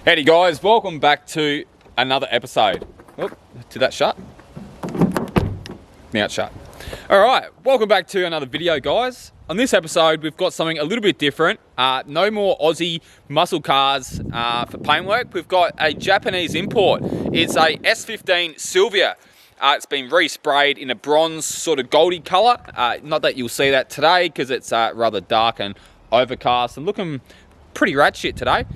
Howdy guys, welcome back to another episode. Oop, did that shut? Now it's shut. Alright, welcome back to another video guys. On this episode we've got something a little bit different. No more Aussie muscle cars for paintwork. We've got a Japanese import. It's a S15 Silvia. It's been resprayed in a bronze sort of goldy colour. Not that you'll see that today because it's rather dark and overcast and looking pretty rat shit today.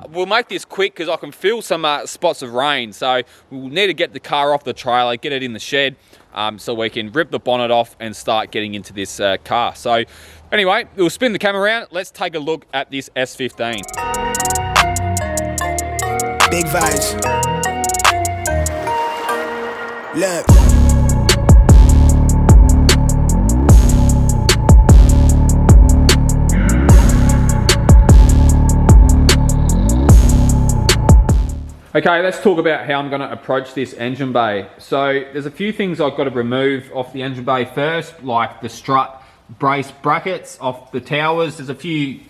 We'll make this quick because I can feel some spots of rain, so we'll need to get the car off the trailer, get it in the shed, so we can rip the bonnet off and start getting into this car. So anyway, we'll spin the camera around. Let's take a look at this S15. Big vibes. Look. Okay, let's talk about how I'm going to approach this engine bay. So there's a few things I've got to remove off the engine bay first, like the strut brace brackets off the towers. There's a few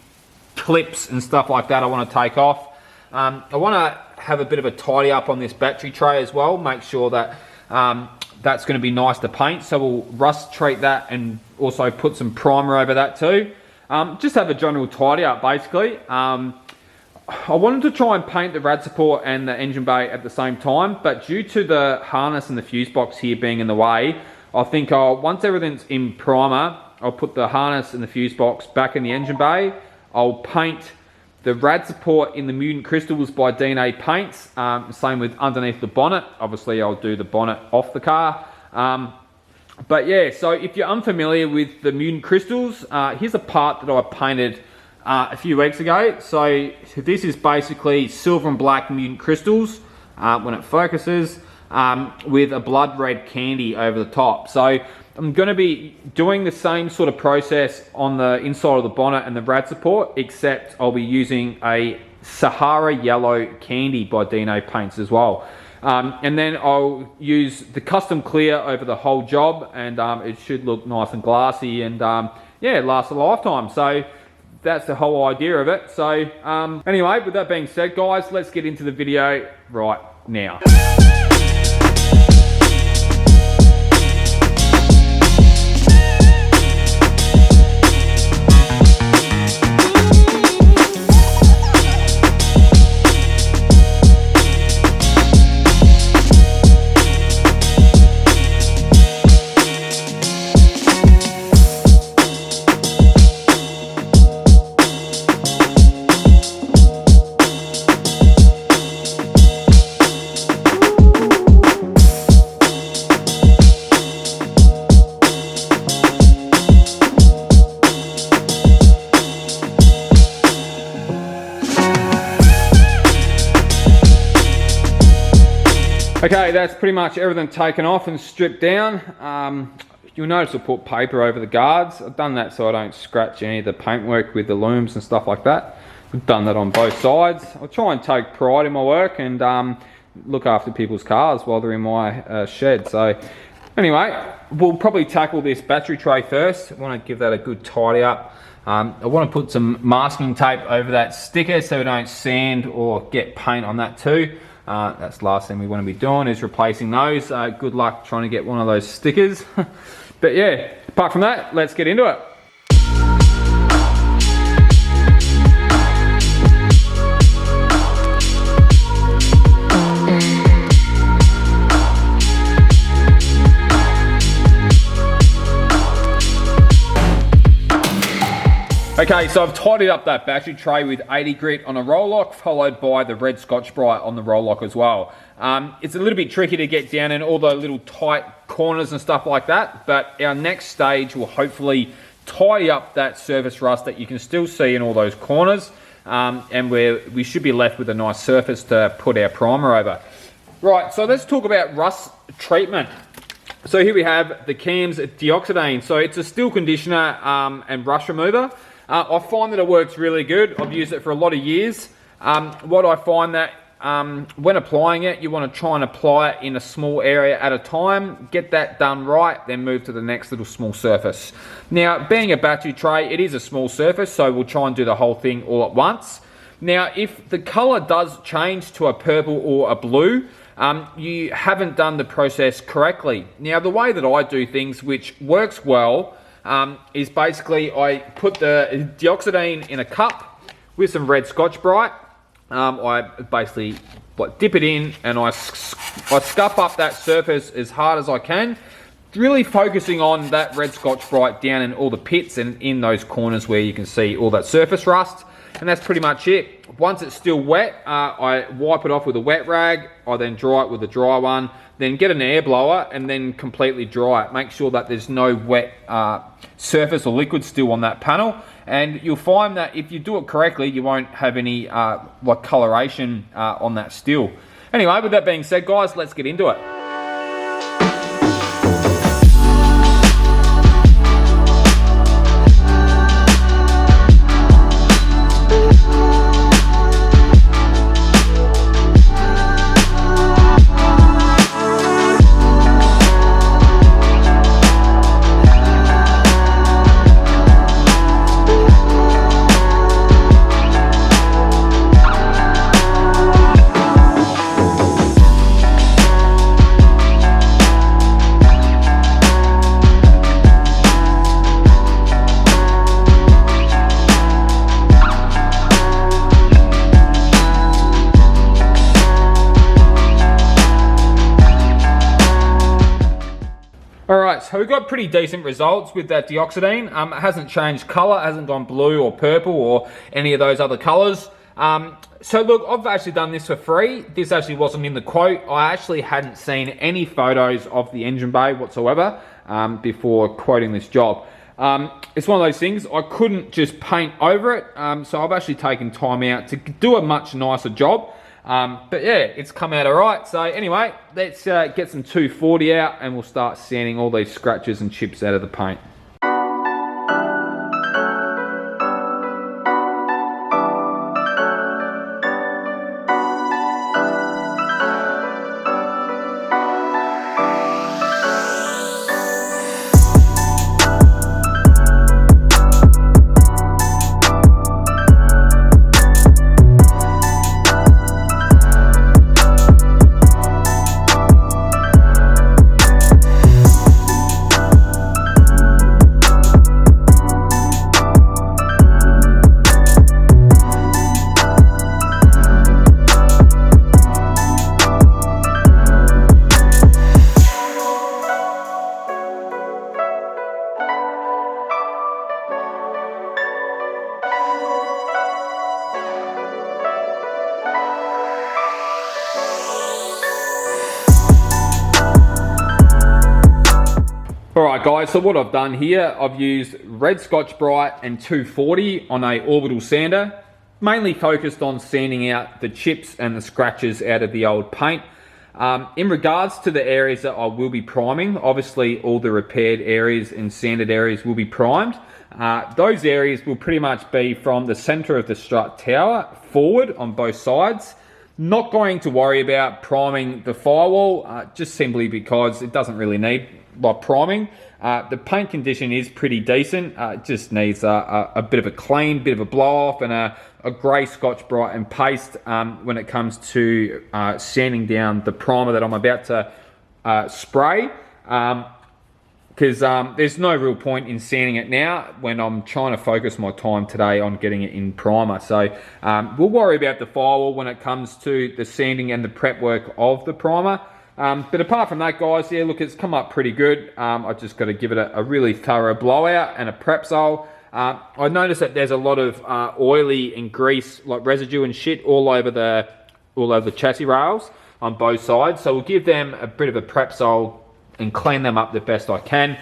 clips and stuff like that I want to take off. I want to have a bit of a tidy up on this battery tray as well, make sure that that's going to be nice to paint. So we'll rust treat that and also put some primer over that too. Just have a general tidy up basically. I wanted to try and paint the rad support and the engine bay at the same time, but due to the harness and the fuse box here being in the way, I think once everything's in primer, I'll put the harness and the fuse box back in the engine bay. I'll paint the rad support in the Mutant Crystals by DNA Paints, same with underneath the bonnet. Obviously I'll do the bonnet off the car. But yeah, so if you're unfamiliar with the Mutant Crystals, here's a part that I painted a few weeks ago. So this is basically silver and black Mutant Crystals when it focuses, with a blood red candy over the top. So I'm going to be doing the same sort of process on the inside of the bonnet and the rad support, except I'll be using a Sahara yellow candy by DNA Paints as well. And then I'll use the custom clear over the whole job, and it should look nice and glassy and yeah, last a lifetime. So that's the whole idea of it. So anyway, with that being said guys, let's get into the video right now. Okay, that's pretty much everything taken off and stripped down. You'll notice I put paper over the guards. I've done that so I don't scratch any of the paintwork with the looms and stuff like that. I've done that on both sides. I'll try and take pride in my work and look after people's cars while they're in my shed. So anyway, we'll probably tackle this battery tray first. I want to give that a good tidy up. I want to put some masking tape over that sticker so we don't sand or get paint on that too. That's the last thing we want to be doing, is replacing those. Good luck trying to get one of those stickers. But yeah, apart from that, let's get into it. Okay, so I've tidied up that battery tray with 80 grit on a roll lock, followed by the red Scotch-Brite on the roll lock as well. It's a little bit tricky to get down in all the little tight corners and stuff like that, but our next stage will hopefully tidy up that surface rust that you can still see in all those corners, and we should be left with a nice surface to put our primer over. Right, so let's talk about rust treatment. So here we have the Cam's Deoxidane. So it's a steel conditioner and rust remover. I find that it works really good. I've used it for a lot of years. What I find that when applying it, you want to try and apply it in a small area at a time, get that done right, then move to the next little small surface. Now, being a battery tray, it is a small surface, so we'll try and do the whole thing all at once. Now, if the color does change to a purple or a blue, you haven't done the process correctly. Now, the way that I do things, which works well, is basically I put the deoxidine in a cup with some red Scotch-Brite. I basically dip it in and I scuff up that surface as hard as I can, really focusing on that red Scotch-Brite down in all the pits and in those corners where you can see all that surface rust. And that's pretty much it. Once it's still wet, I wipe it off with a wet rag. I then dry it with a dry one. Then get an air blower and then completely dry it. Make sure that there's no wet surface or liquid still on that panel. And you'll find that if you do it correctly, you won't have any coloration on that still. Anyway, with that being said, guys, let's get into it. Alright, so we've got pretty decent results with that deoxidine. It hasn't changed colour, hasn't gone blue or purple or any of those other colours. So look, I've actually done this for free. This actually wasn't in the quote. I actually hadn't seen any photos of the engine bay whatsoever before quoting this job. It's one of those things, I couldn't just paint over it, so I've actually taken time out to do a much nicer job. But yeah, it's come out alright. So anyway, let's get some 240 out and we'll start sanding all these scratches and chips out of the paint. Alright guys, so what I've done here, I've used red Scotch-Brite and 240 on a orbital sander, mainly focused on sanding out the chips and the scratches out of the old paint. In regards to the areas that I will be priming, obviously all the repaired areas and sanded areas will be primed. Those areas will pretty much be from the center of the strut tower forward on both sides. Not going to worry about priming the firewall, just simply because it doesn't really need priming. The paint condition is pretty decent. It just needs a bit of a clean, bit of a blow off, and a grey Scotch-Brite and paste when it comes to sanding down the primer that I'm about to spray. Because there's no real point in sanding it now when I'm trying to focus my time today on getting it in primer. So we'll worry about the firewall when it comes to the sanding and the prep work of the primer. But apart from that, guys, yeah, look, it's come up pretty good. I just got to give it a really thorough blowout and a prep sole. I noticed that there's a lot of oily and grease, like residue and shit, all over the chassis rails on both sides. So we'll give them a bit of a prep sole and clean them up the best I can.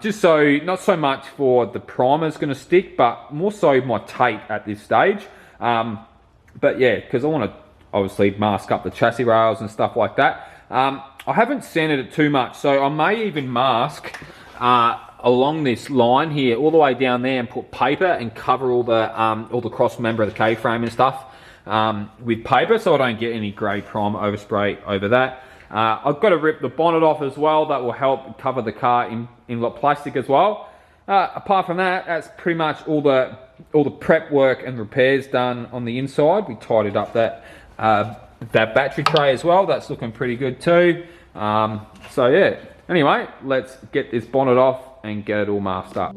Just so, not so much for the primer's going to stick, but more so my tape at this stage. But yeah, because I want to obviously mask up the chassis rails and stuff like that. I haven't sanded it too much, so I may even mask along this line here, all the way down there, and put paper and cover all the cross member of the K-frame and stuff with paper, so I don't get any grey primer overspray over that. I've got to rip the bonnet off as well. That will help cover the car in plastic as well. Apart from that, that's pretty much all the prep work and repairs done on the inside. We tidied up that battery tray as well. That's looking pretty good too. So yeah, anyway, let's get this bonnet off and get it all masked up.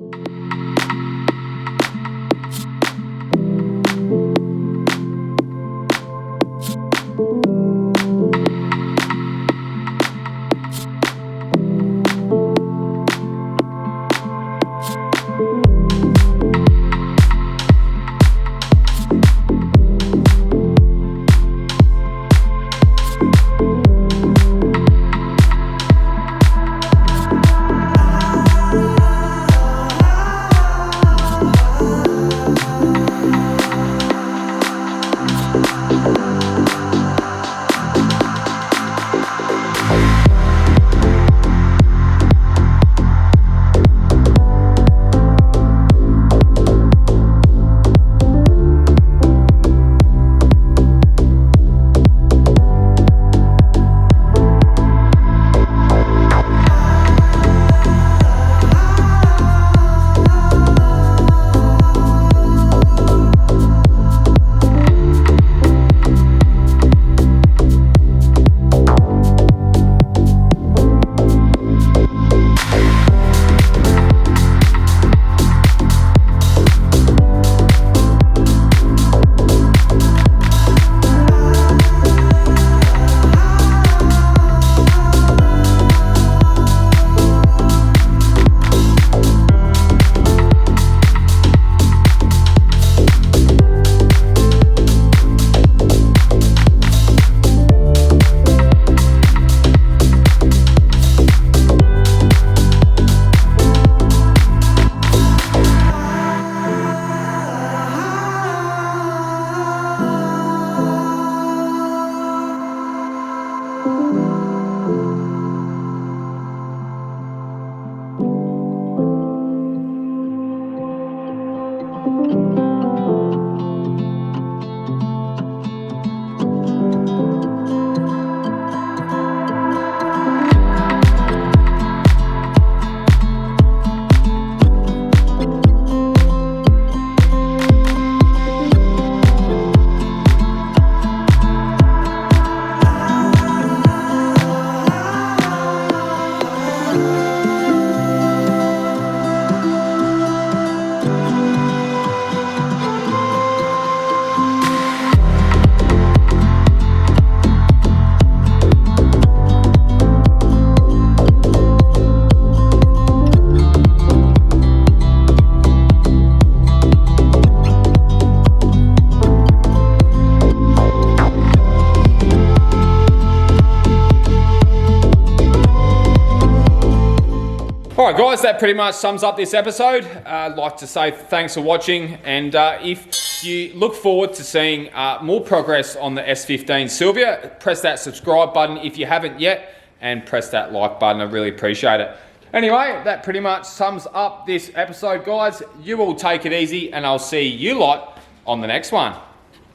Alright guys, that pretty much sums up this episode. I'd like to say thanks for watching, and if you look forward to seeing more progress on the S15 Silvia, press that subscribe button if you haven't yet, and press that like button. I really appreciate it. Anyway, that pretty much sums up this episode guys. You all take it easy, and I'll see you lot on the next one.